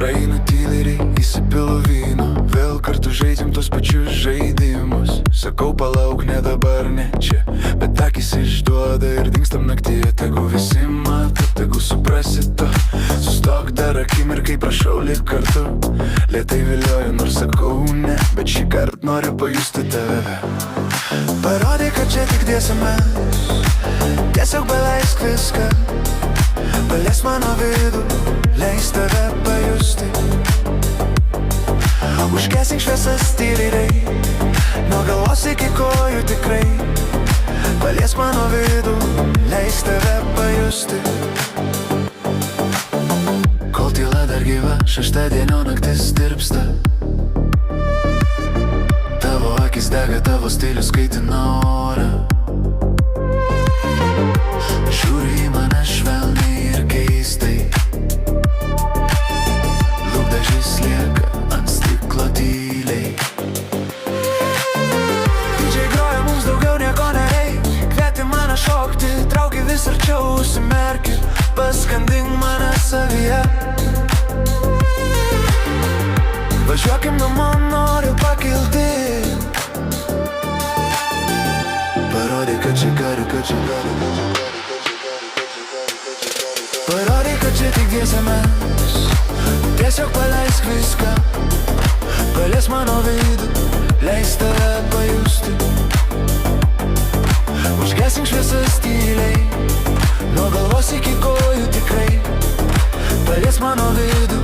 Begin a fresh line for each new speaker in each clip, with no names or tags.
Praeina tyleriai, įsipilu vyno, vėl kartu žaidžiam tos pačius žaidimus. Sakau palauk, ne dabar, ne čia, bet akis išduoda ir dingstam naktyje. Tegu visi mato, tegu suprasi to. Sustok dar akimirkai, prašau lik kartu. Lėtai vilioju, nors sakau ne, bet šį kart noriu pajusti tave. Parodai, kad čia tik dėsimės, tiesiog paleisk viską. Paliesk mano vidų, leis tave pajusti. Užgesink šviesas tyliai, nuo galvos iki kojų tikrai. Paliesk mano vidų, leis tave pajusti. Kol tyla dar gyva, šeštadienio naktis tirpsta. Tavo akis dega, tavo stilius kaitina orą. Žiūri į mane švelniai ir keistai. Lūpdažis lieka ant stiklo tyliai. DJ groja, mums daugiau nieko nereik. Kvieti mane šokti, trauki vis arčiau, užsimerki. Paskandink mane savyje. Važiuokim namo, noriu pakilti. Parodyk, kad čia galiu, kad čia galiu. Parodyk, kad čia tik dėsimės, tiesiog paleisk viską. Paliesk mano vidų, leis tave pajusti. Užgesink šviesas tyliai, nuo galvos iki kojų tikrai. Paliesk mano vidų,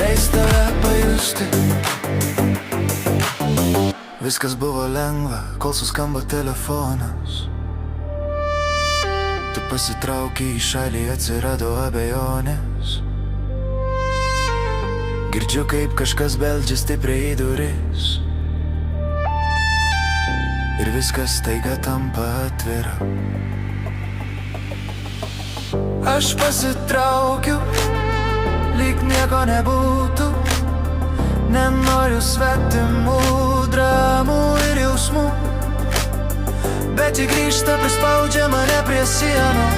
leis tave pajusti. Viskas buvo lengva, kol suskamba telefonas. Tu pasitrauki į šalį, atsirado abejonės. Girdžiu, kaip kažkas beldžia stipriai į duris. Ir viskas staiga tampa atvira. Aš pasitraukiu, lyg nieko nebūtų. Nenoriu svetimų dramų ir jausmų, bet ji grįžta, prispaudžia mane prie sienos.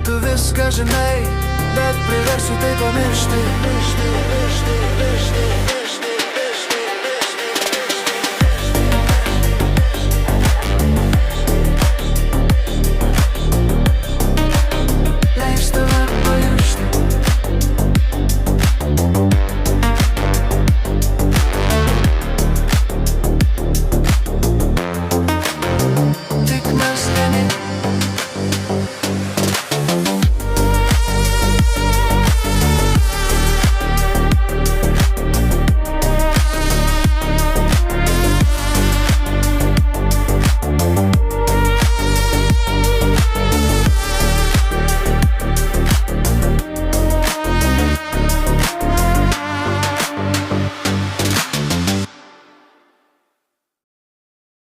Tu viską žinai, bet priversiu tai pamiršti.